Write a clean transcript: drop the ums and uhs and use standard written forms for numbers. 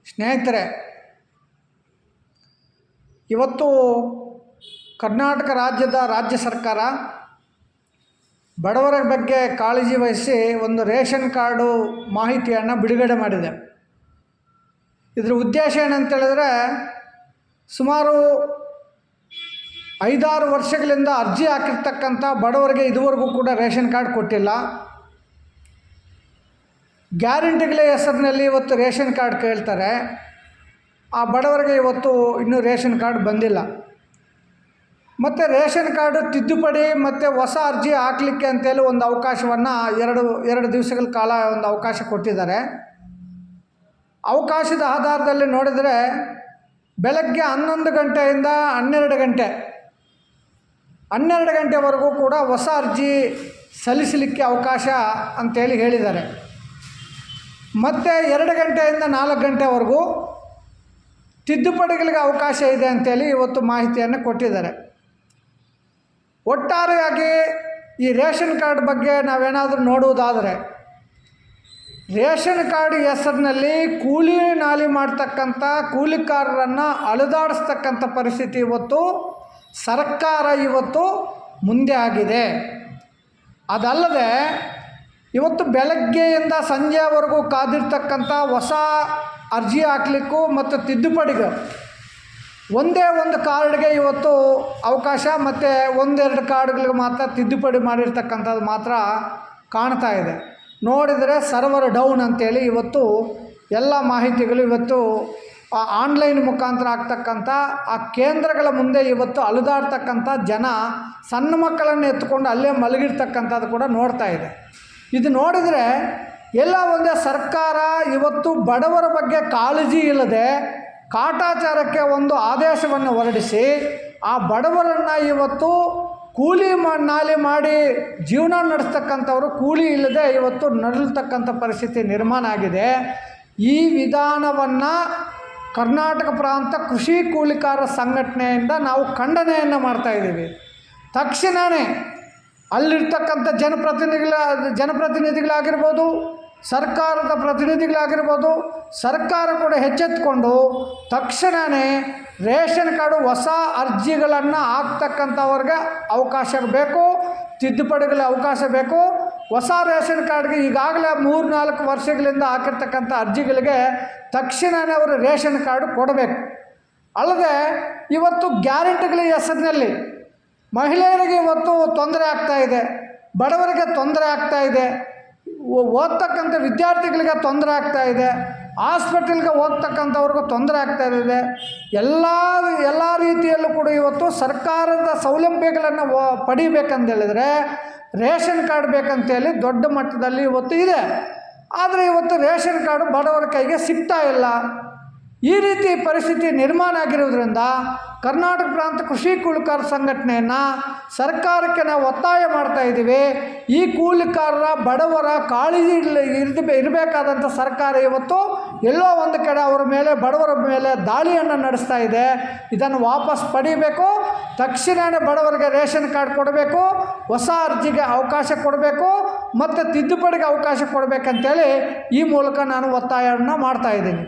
ಸ್ನೇಹಿತರೆ, ಇವತ್ತು ಕರ್ನಾಟಕ ರಾಜ್ಯ ಸರ್ಕಾರ ಬಡವರ ಬಗ್ಗೆ ಕಾಳಜಿ ವಹಿಸಿ ಒಂದು ರೇಷನ್ ಕಾರ್ಡು ಮಾಹಿತಿಯನ್ನು ಬಿಡುಗಡೆ ಮಾಡಿದೆ. ಇದರ ಉದ್ದೇಶ ಏನಂತೇಳಿದ್ರೆ, ಸುಮಾರು 5-6 ವರ್ಷಗಳಿಂದ ಅರ್ಜಿ ಹಾಕಿರ್ತಕ್ಕಂಥ ಬಡವರಿಗೆ ಇದುವರೆಗೂ ಕೂಡ ರೇಷನ್ ಕಾರ್ಡ್ ಕೊಟ್ಟಿಲ್ಲ. ಗ್ಯಾರಂಟಿಗಳ ಹೆಸರಿನಲ್ಲಿ ಇವತ್ತು ರೇಷನ್ ಕಾರ್ಡ್ ಕೇಳ್ತಾರೆ. ಆ ಬಡವರಿಗೆ ಇವತ್ತು ಇನ್ನೂ ರೇಷನ್ ಕಾರ್ಡ್ ಬಂದಿಲ್ಲ. ಮತ್ತು ರೇಷನ್ ಕಾರ್ಡು ತಿದ್ದುಪಡಿ ಮತ್ತು ಹೊಸ ಅರ್ಜಿ ಹಾಕಲಿಕ್ಕೆ ಅಂತೇಳಿ ಒಂದು ಅವಕಾಶವನ್ನು ಎರಡು ದಿವಸಗಳ ಕಾಲ ಒಂದು ಅವಕಾಶ ಕೊಟ್ಟಿದ್ದಾರೆ. ಅವಕಾಶದ ಆಧಾರದಲ್ಲಿ ನೋಡಿದರೆ ಬೆಳಗ್ಗೆ 11 ಗಂಟೆಯಿಂದ 12 ಗಂಟೆವರೆಗೂ ಕೂಡ ಹೊಸ ಅರ್ಜಿ ಸಲ್ಲಿಸಲಿಕ್ಕೆ ಅವಕಾಶ ಅಂತೇಳಿ ಹೇಳಿದ್ದಾರೆ. ಮತ್ತು 2 ಗಂಟೆಯಿಂದ 4 ಗಂಟೆವರೆಗೂ ತಿದ್ದುಪಡಿಗಳಿಗೆ ಅವಕಾಶ ಇದೆ ಅಂತೇಳಿ ಇವತ್ತು ಮಾಹಿತಿಯನ್ನು ಕೊಟ್ಟಿದ್ದಾರೆ. ಒಟ್ಟಾರೆಯಾಗಿ ಈ ರೇಷನ್ ಕಾರ್ಡ್ ಬಗ್ಗೆ ನಾವೇನಾದರೂ ನೋಡುವುದಾದರೆ, ರೇಷನ್ ಕಾರ್ಡ್ ಹೆಸರಿನಲ್ಲಿ ಕೂಲಿ ನಾಲಿ ಮಾಡ್ತಕ್ಕಂಥ ಕೂಲಿಕಾರರನ್ನು ಅಲೆದಾಡಿಸ್ತಕ್ಕಂಥ ಪರಿಸ್ಥಿತಿ ಇವತ್ತು ಸರ್ಕಾರ ಇವತ್ತು ಮುಂದೆ ಆಗಿದೆ. ಅದಲ್ಲದೆ ಇವತ್ತು ಬೆಳಗ್ಗೆಯಿಂದ ಸಂಜೆವರೆಗೂ ಕಾದಿರ್ತಕ್ಕಂಥ ಹೊಸ ಅರ್ಜಿ ಹಾಕಲಿಕ್ಕೂ ಮತ್ತು ತಿದ್ದುಪಡಿಗೆ ಒಂದೇ ಒಂದು ಕಾರ್ಡ್ಗೆ ಇವತ್ತು ಅವಕಾಶ, ಮತ್ತು 1-2 ಕಾರ್ಡ್ಗಳಿಗೆ ಮಾತ್ರ ತಿದ್ದುಪಡಿ ಮಾಡಿರ್ತಕ್ಕಂಥದ್ದು ಮಾತ್ರ ಕಾಣ್ತಾ ಇದೆ. ನೋಡಿದರೆ ಸರ್ವರ್ ಡೌನ್ ಅಂತೇಳಿ ಇವತ್ತು ಎಲ್ಲ ಮಾಹಿತಿಗಳು ಇವತ್ತು ಆನ್ಲೈನ್ ಮುಖಾಂತರ ಆಗ್ತಕ್ಕಂಥ ಆ ಕೇಂದ್ರಗಳ ಮುಂದೆ ಇವತ್ತು ಅಲೆದಾಡ್ತಕ್ಕಂಥ ಜನ, ಸಣ್ಣ ಮಕ್ಕಳನ್ನು ಎತ್ಕೊಂಡು ಅಲ್ಲೇ ಮಲಗಿರ್ತಕ್ಕಂಥದ್ದು ಕೂಡ ನೋಡ್ತಾ ಇದೆ. ಇದು ನೋಡಿದರೆ ಎಲ್ಲ ಒಂದೇ ಸರ್ಕಾರ ಇವತ್ತು ಬಡವರ ಬಗ್ಗೆ ಕಾಳಜಿ ಇಲ್ಲದೆ ಕಾಟಾಚಾರಕ್ಕೆ ಒಂದು ಆದೇಶವನ್ನು ಹೊರಡಿಸಿ ಆ ಬಡವರನ್ನು ಇವತ್ತು ಕೂಲಿ ನಾಲಿ ಮಾಡಿ ಜೀವನ ನಡೆಸ್ತಕ್ಕಂಥವರು ಕೂಲಿ ಇಲ್ಲದೆ ಇವತ್ತು ನರಳತಕ್ಕಂಥ ಪರಿಸ್ಥಿತಿ ನಿರ್ಮಾಣ ಆಗಿದೆ. ಈ ವಿಧಾನವನ್ನು ಕರ್ನಾಟಕ ಪ್ರಾಂತ ಕೃಷಿ ಕೂಲಿಕಾರರ ಸಂಘಟನೆಯಿಂದ ನಾವು ಖಂಡನೆಯನ್ನು ಮಾಡ್ತಾಯಿದ್ದೀವಿ. ತಕ್ಷಣವೇ ಅಲ್ಲಿರ್ತಕ್ಕಂಥ ಜನಪ್ರತಿನಿಧಿಗಳಾಗಿರ್ಬೋದು, ಸರ್ಕಾರದ ಪ್ರತಿನಿಧಿಗಳಾಗಿರ್ಬೋದು, ಸರ್ಕಾರ ಕೂಡ ಎಚ್ಚೆತ್ತುಕೊಂಡು ತಕ್ಷಣವೇ ರೇಷನ್ ಕಾರ್ಡು ಹೊಸ ಅರ್ಜಿಗಳನ್ನು ಹಾಕ್ತಕ್ಕಂಥವ್ರಿಗೆ ಅವಕಾಶ ಬೇಕು, ತಿದ್ದುಪಡಿಗಳ ಅವಕಾಶ ಬೇಕು. ಹೊಸ ರೇಷನ್ ಕಾರ್ಡ್ಗೆ ಈಗಾಗಲೇ 3-4 ವರ್ಷಗಳಿಂದ ಹಾಕಿರ್ತಕ್ಕಂಥ ಅರ್ಜಿಗಳಿಗೆ ತಕ್ಷಣವೇ ಅವರು ರೇಷನ್ ಕಾರ್ಡು ಕೊಡಬೇಕು. ಅಲ್ಲದೆ ಇವತ್ತು ಗ್ಯಾರಂಟಿಗಳ ಹೆಸರಿನಲ್ಲಿ ಮಹಿಳೆಯರಿಗೆ ಇವತ್ತು ತೊಂದರೆ ಆಗ್ತಾಯಿದೆ, ಬಡವರಿಗೆ ತೊಂದರೆ ಆಗ್ತಾಯಿದೆ, ಓದ್ತಕ್ಕಂಥ ವಿದ್ಯಾರ್ಥಿಗಳಿಗೆ ತೊಂದರೆ ಆಗ್ತಾಯಿದೆ, ಹಾಸ್ಪಿಟಲ್ಗೆ ಹೋಗ್ತಕ್ಕಂಥವ್ರಿಗೂ ತೊಂದರೆ ಆಗ್ತಾಯಿದೆ. ಎಲ್ಲ ರೀತಿಯಲ್ಲೂ ಕೂಡ ಇವತ್ತು ಸರ್ಕಾರದ ಸೌಲಭ್ಯಗಳನ್ನು ಪಡಿಬೇಕಂತೇಳಿದರೆ ರೇಷನ್ ಕಾರ್ಡ್ ಬೇಕಂತೇಳಿ ದೊಡ್ಡ ಮಟ್ಟದಲ್ಲಿ ಇವತ್ತು ಇದೆ. ಆದರೆ ಇವತ್ತು ರೇಷನ್ ಕಾರ್ಡು ಬಡವರ ಕೈಗೆ ಸಿಗ್ತಾ ಇಲ್ಲ. ಈ ರೀತಿ ಪರಿಸ್ಥಿತಿ ನಿರ್ಮಾಣ ಆಗಿರುವುದರಿಂದ ಕರ್ನಾಟಕ ಪ್ರಾಂತ ಕೃಷಿ ಕೂಲಿಕಾರ ಸಂಘಟನೆಯನ್ನು ಸರ್ಕಾರಕ್ಕೆ ನಾವು ಒತ್ತಾಯ ಮಾಡ್ತಾಯಿದ್ದೀವಿ. ಈ ಕೂಲಿಕಾರರ ಬಡವರ ಕಾಳಜಿ ಇರಬೇಕಾದಂಥ ಸರ್ಕಾರ ಇವತ್ತು ಎಲ್ಲೋ ಒಂದು ಕಡೆ ಅವರ ಮೇಲೆ, ಬಡವರ ಮೇಲೆ ದಾಳಿಯನ್ನು ನಡೆಸ್ತಾ ಇದೆ. ಇದನ್ನು ವಾಪಸ್ ಪಡಿಬೇಕು. ತಕ್ಷಣವೇ ಬಡವರಿಗೆ ರೇಷನ್ ಕಾರ್ಡ್ ಕೊಡಬೇಕು, ಹೊಸ ಅರ್ಜಿಗೆ ಅವಕಾಶ ಕೊಡಬೇಕು, ಮತ್ತು ತಿದ್ದುಪಡಿಗೆ ಅವಕಾಶ ಕೊಡಬೇಕಂತೇಳಿ ಈ ಮೂಲಕ ನಾನು ಒತ್ತಾಯವನ್ನು ಮಾಡ್ತಾಯಿದ್ದೀನಿ.